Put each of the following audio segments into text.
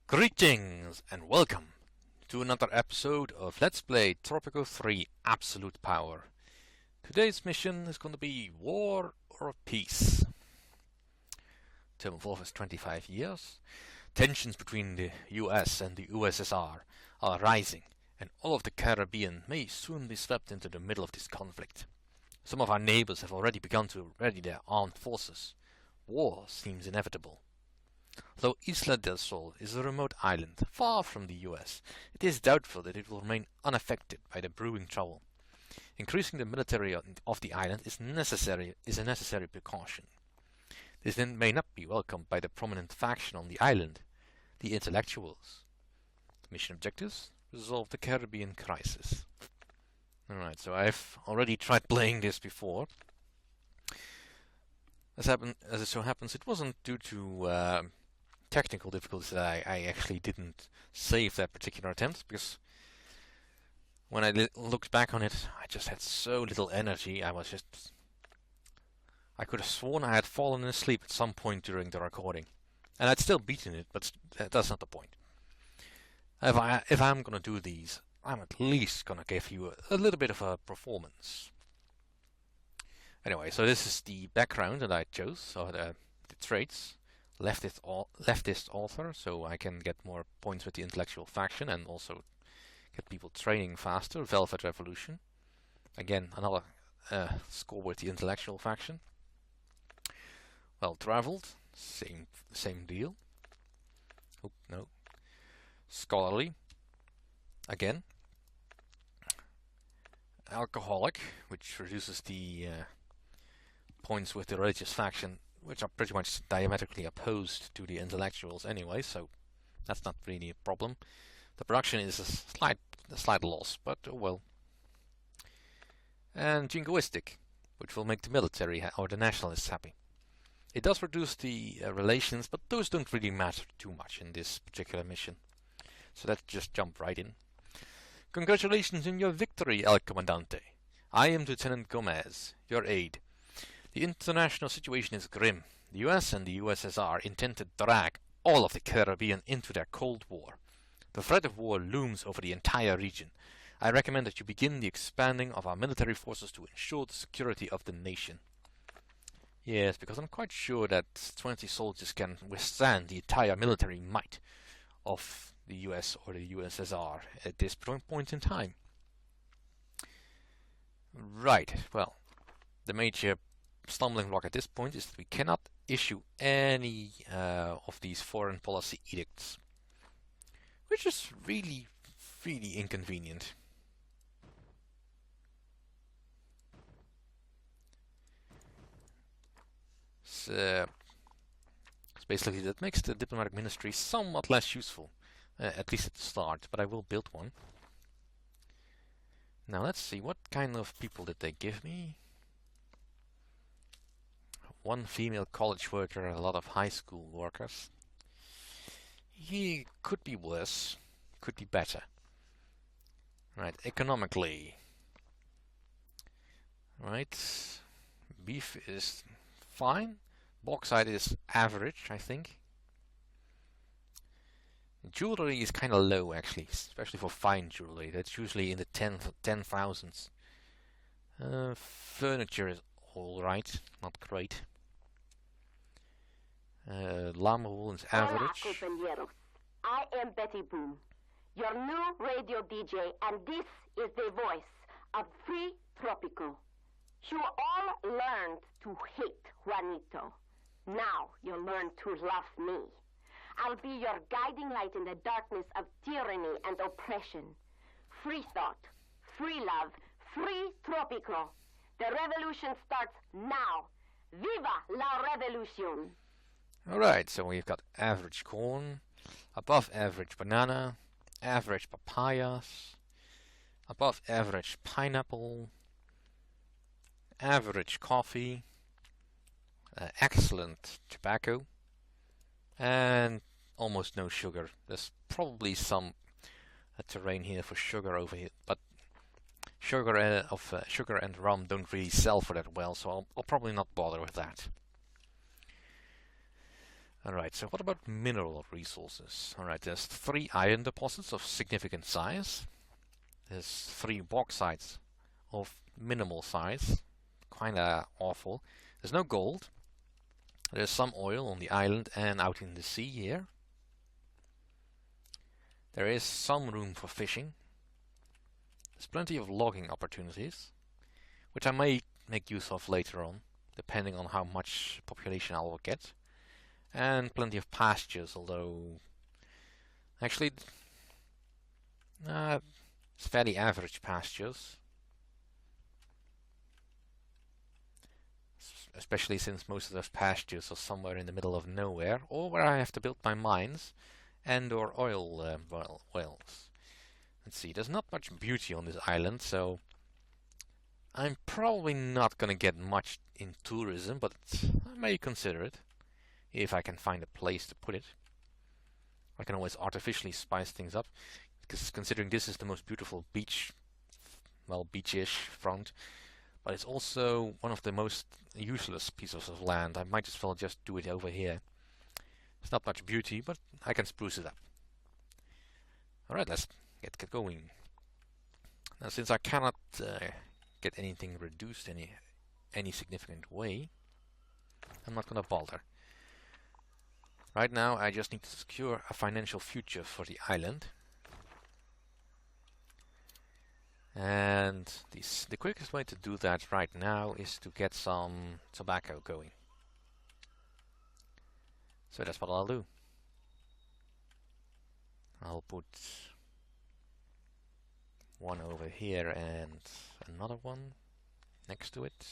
Greetings and welcome to another episode of Let's Play Tropico 3 Absolute Power. Today's mission is going to be War or Peace. Term of office 25 years. Tensions between the US and the USSR are rising, and all of the Caribbean may soon be swept into the middle of this conflict. Some of our neighbors have already begun to ready their armed forces. War seems inevitable. Though Isla del Sol is a remote island, far from the US, it is doubtful that it will remain unaffected by the brewing trouble. Increasing the military of the island is a necessary precaution. This then may not be welcomed by the prominent faction on the island, the intellectuals. Mission objectives: resolve the Caribbean crisis. Alright, so I've already tried playing this before. As it so happens, it wasn't due to technical difficulties that I actually didn't save that particular attempt, because when I looked back on it, I just had so little energy. I could have sworn I had fallen asleep at some point during the recording, and I'd still beaten it, but that's not the point. If I'm gonna do these, I'm at least gonna give you a little bit of a performance. Anyway, so this is the background that I chose, so the traits. Leftist author, so I can get more points with the intellectual faction and also get people training faster. Velvet Revolution, again another score with the intellectual faction. Well traveled, same deal. Oh no. Scholarly, again. Alcoholic, which reduces the points with the religious faction, which are pretty much diametrically opposed to the intellectuals anyway, so that's not really a problem. The production is a slight loss, but oh well. And jingoistic, which will make the military or the nationalists happy. It does reduce the relations, but those don't really matter too much in this particular mission. So let's just jump right in. Congratulations on your victory, El Comandante. I am Lieutenant Gomez, your aide. The international situation is grim. The US and the USSR intend to drag all of the Caribbean into their Cold War. The threat of war looms over the entire region. I recommend that you begin the expanding of our military forces to ensure the security of the nation. Yes, because I'm quite sure that 20 soldiers can withstand the entire military might of the US or the USSR at this point in time. Right, well, the major stumbling block at this point is that we cannot issue any of these foreign policy edicts, which is really inconvenient. So basically that makes the diplomatic ministry somewhat less useful, at least at the start, but I will build one. Now let's see, what kind of people did they give me? One female college worker and a lot of high school workers. He could be worse, could be better. Right, economically. Right, beef is fine. Bauxite is average, I think. Jewelry is kind of low, actually, especially for fine jewelry. That's usually in the 10,000s. Furniture is alright, not great. Llama wool is average. Hola, compañeros. I am Betty Boom, your new radio DJ, and this is the voice of Free Tropico. You all learned to hate Juanito. Now you'll learn to love me. I'll be your guiding light in the darkness of tyranny and oppression. Free thought, free love, free Tropico. The revolution starts now. Viva la revolución! Alright, so we've got average corn, above average banana, average papayas, above average pineapple, average coffee, excellent tobacco, and almost no sugar. There's probably some terrain here for sugar over here, but sugar and rum don't really sell for that well, so I'll probably not bother with that. Alright, so what about mineral resources? Alright, there's 3 iron deposits of significant size. There's 3 bauxites of minimal size. Kinda awful. There's no gold. There's some oil on the island and out in the sea here. There is some room for fishing. There's plenty of logging opportunities, which I may make use of later on, depending on how much population I will get. And plenty of pastures, although actually it's fairly average pastures. Especially since most of those pastures are somewhere in the middle of nowhere, or where I have to build my mines and or oil wells. Let's see, there's not much beauty on this island, so I'm probably not gonna get much in tourism, but I may consider it if I can find a place to put it. I can always artificially spice things up, because considering this is the most beautiful beach, well, beachish front, but it's also one of the most useless pieces of land. I might as well just do it over here. It's not much beauty, but I can spruce it up. Alright, let's get going. Now, since I cannot get anything reduced any significant way, I'm not gonna bother. Right now, I just need to secure a financial future for the island. And the quickest way to do that right now is to get some tobacco going. So that's what I'll do. I'll put one over here and another one next to it.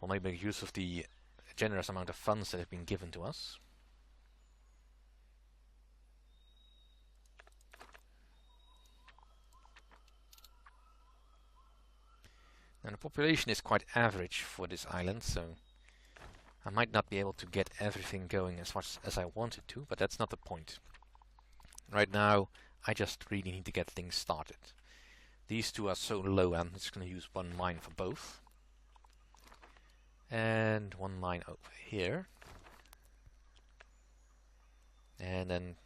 We'll maybe make use of the generous amount of funds that have been given to us. And the population is quite average for this island, so I might not be able to get everything going as much as I wanted to, but that's not the point. Right now, I just really need to get things started. These two are so low, I'm just going to use one mine for both. And one mine over here. And then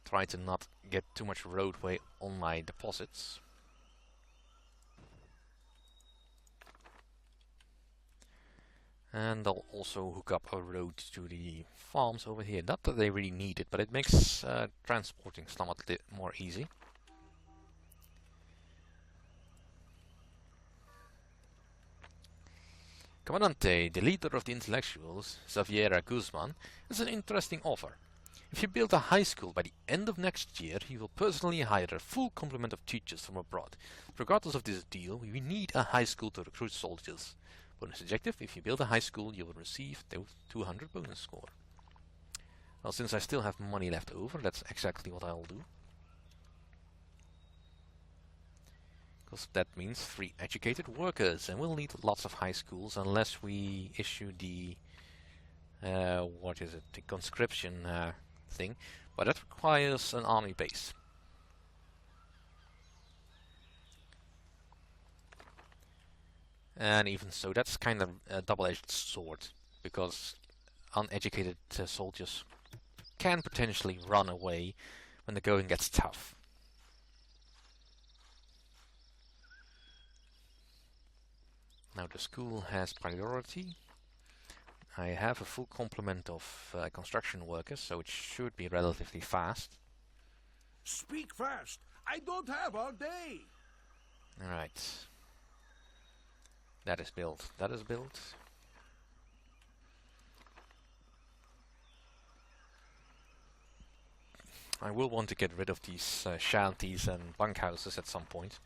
try to not get too much roadway on my deposits. And I'll also hook up a road to the farms over here. Not that they really need it, but it makes transporting somewhat more easy. Comandante, the leader of the intellectuals, Xaviera Guzman, has an interesting offer. If you build a high school by the end of next year, he will personally hire a full complement of teachers from abroad. Regardless of this deal, we need a high school to recruit soldiers. Bonus objective, if you build a high school, you will receive the 200 bonus score. Well, since I still have money left over, that's exactly what I'll do. Because that means 3 educated workers, and we'll need lots of high schools unless we issue the what is it, the conscription thing, but that requires an army base. And even so, that's kind of a double-edged sword, because uneducated soldiers can potentially run away when the going gets tough. Now the school has priority. I have a full complement of construction workers, so it should be relatively fast. Speak fast. I don't have all day. Alright. That is built. That is built. I will want to get rid of these shanties and bunkhouses at some point.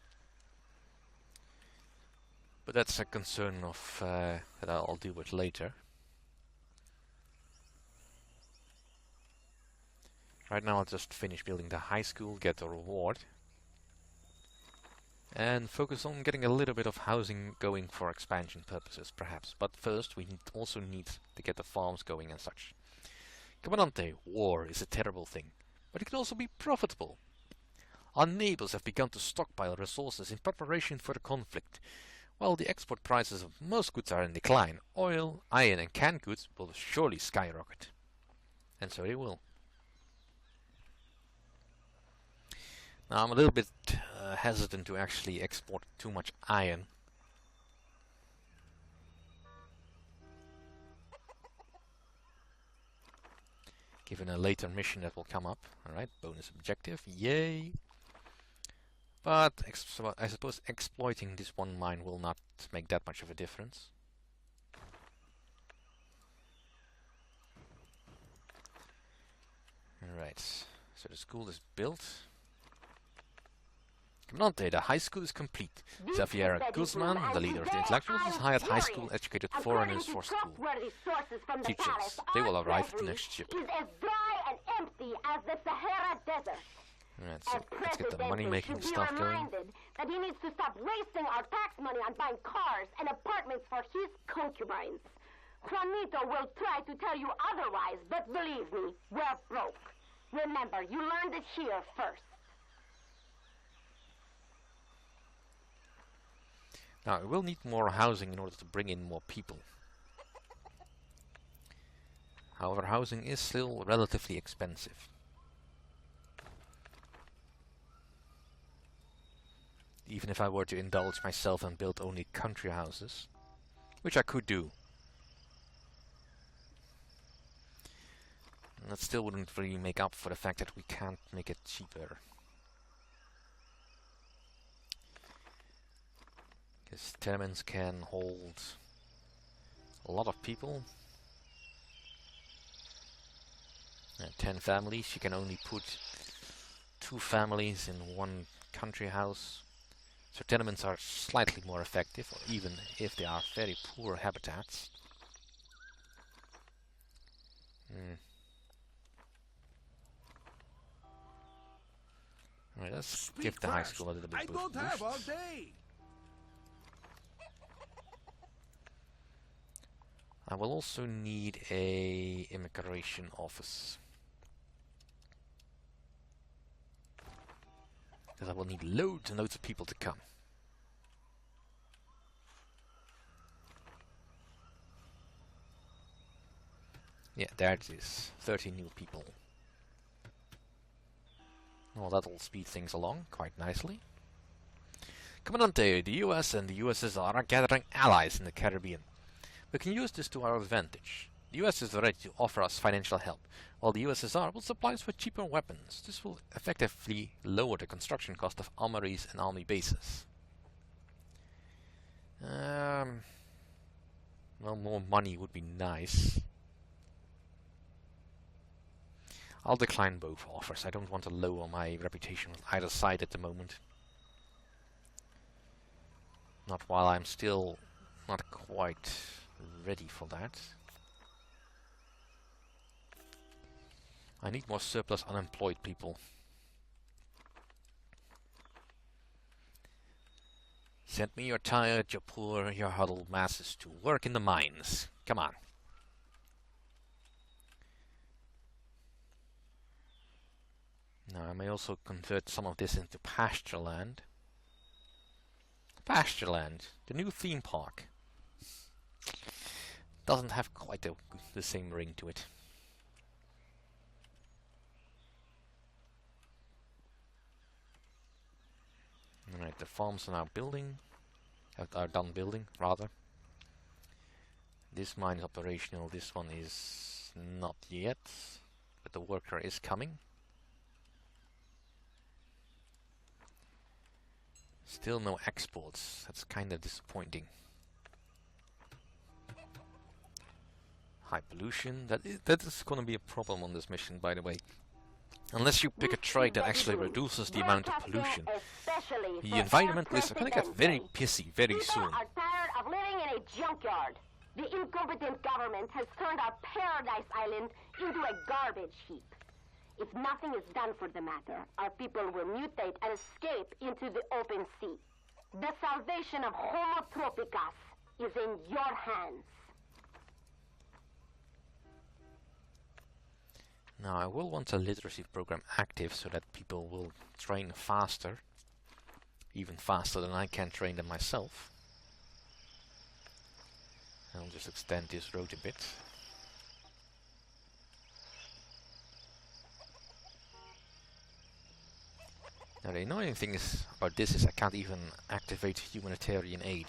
But that's a concern of that I'll deal with later. Right now I'll just finish building the high school, get the reward, and focus on getting a little bit of housing going for expansion purposes, perhaps. But first we also need to get the farms going and such. Comandante, war is a terrible thing, but it can also be profitable. Our neighbors have begun to stockpile resources in preparation for the conflict. While the export prices of most goods are in decline, oil, iron and canned goods will surely skyrocket. And so they will. Now I'm a little bit hesitant to actually export too much iron. Given a later mission that will come up. Alright, bonus objective, yay! But I suppose exploiting this one mine will not make that much of a difference. Alright, so the school is built. Comandante, the high school is complete. Xavier Guzman, the leader of the intellectuals, has hired high school educated foreigners for school. Teachers, they will arrive at the next ship. Is as dry and empty as the Sahara Desert. Alright, so let's get the money making stuff going. That he needs to stop wasting our tax money on buying cars and apartments for his concubines. Juanito will try to tell you otherwise, but believe me, we're broke. Remember, you learned it here first. Now, we will need more housing in order to bring in more people. However, housing is still relatively expensive. Even if I were to indulge myself and build only country houses, which I could do. And that still wouldn't really make up for the fact that we can't make it cheaper. Because tenements can hold a lot of people. 10 families, you can only put 2 families in one country house. So tenements are slightly more effective, or even if they are very poor habitats. Alright, let's give the high school a little bit of boost. I don't have all day. I will also need a immigration office. Because I will need loads and loads of people to come. Yeah, there it is. 30 new people. Well, that'll speed things along quite nicely. Comandante, the US and the USSR are gathering allies in the Caribbean. We can use this to our advantage. The US is ready to offer us financial help, while the USSR will supply us with cheaper weapons. This will effectively lower the construction cost of armories and army bases. Well, more money would be nice. I'll decline both offers. I don't want to lower my reputation with either side at the moment. Not while I'm still not quite ready for that. I need more surplus unemployed people. Send me your tired, your poor, your huddled masses to work in the mines. Come on. Now I may also convert some of this into pasture land. Pasture land, the new theme park. Doesn't have quite the same ring to it. Alright, the farms are now building. Are done building, rather. This mine is operational, this one is not yet. But the worker is coming. Still no exports. That's kind of disappointing. High pollution. That is going to be a problem on this mission, by the way. Unless you pick a trade that actually reduces the amount of pollution. The environmentalists are going to get very pissy very soon. People are tired of living in a junkyard. The incompetent government has turned our paradise island into a garbage heap. If nothing is done for the matter, our people will mutate and escape into the open sea. The salvation of Homo tropicus is in your hands. Now I will want a literacy program active so that people will train faster, even faster than I can train them myself. I'll just extend this road a bit. Now the annoying thing about this is I can't even activate humanitarian aid.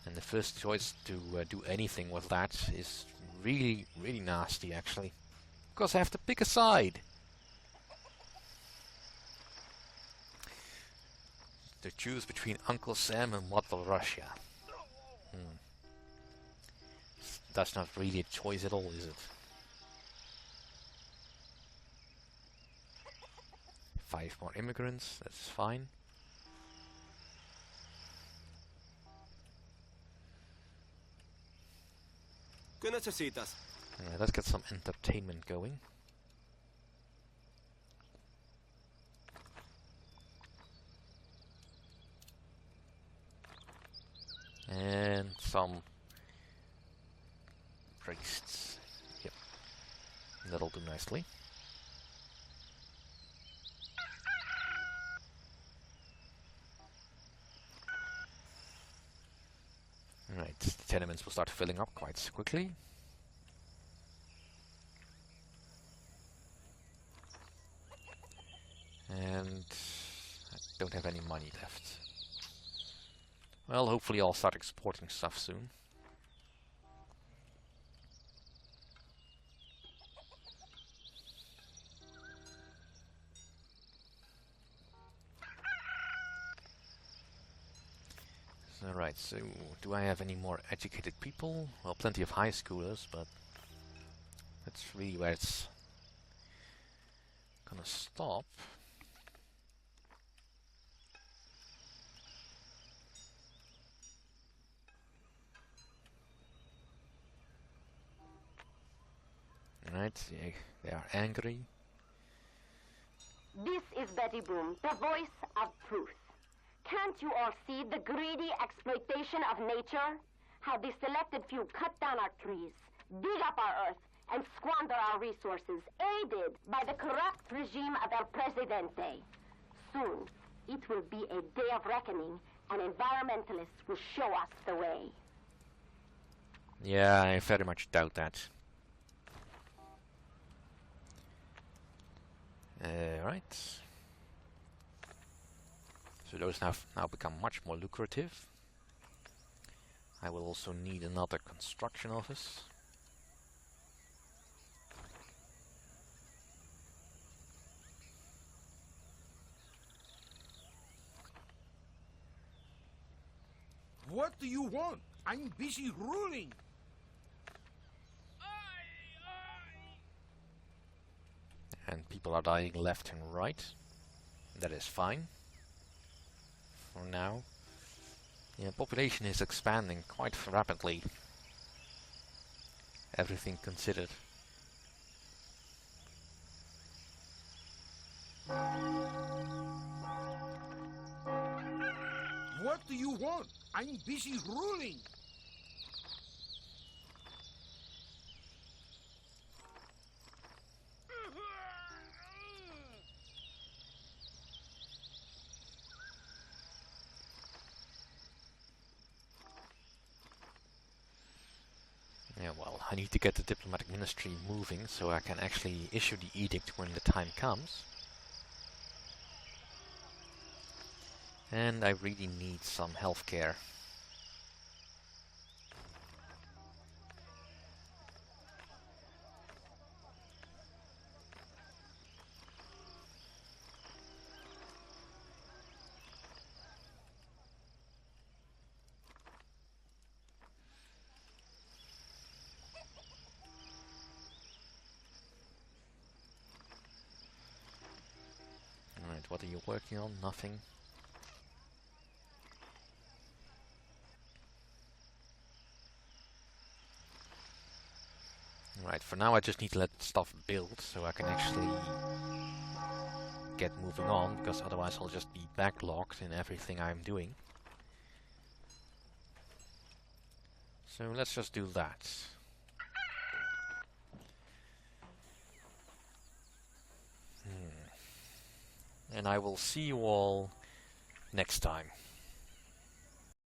And the first choice to do anything with that is really, really nasty actually. Because I have to pick a side. To choose between Uncle Sam and Mother Russia. That's not really a choice at all, is it? 5 more immigrants, that's fine. ¿Qué necesitas? Let's get some entertainment going. And some priests. Yep, that'll do nicely. Right, the tenements will start filling up quite quickly. And I don't have any money left. Well, hopefully I'll start exporting stuff soon. Alright, so do I have any more educated people? Well, plenty of high schoolers, but that's really where it's gonna stop. Right, they are angry. This is Betty Boom, the voice of truth. Can't you all see the greedy exploitation of nature? How the selected few cut down our trees, dig up our earth, and squander our resources, aided by the corrupt regime of El Presidente. Soon, it will be a day of reckoning, and environmentalists will show us the way. Yeah, I very much doubt that. Right. So those have now become much more lucrative. I will also need another construction office. What do you want? I'm busy ruling. And people are dying left and right. That is fine. For now. Yeah, population is expanding quite rapidly. Everything considered. What do you want? I'm busy ruling. Yeah, well, I need to get the diplomatic ministry moving so I can actually issue the edict when the time comes. And I really need some healthcare. Alright, what are you working on? Nothing. Right, for now I just need to let stuff build so I can actually get moving on, because otherwise I'll just be backlogged in everything I'm doing. So let's just do that. and I will see you all next time.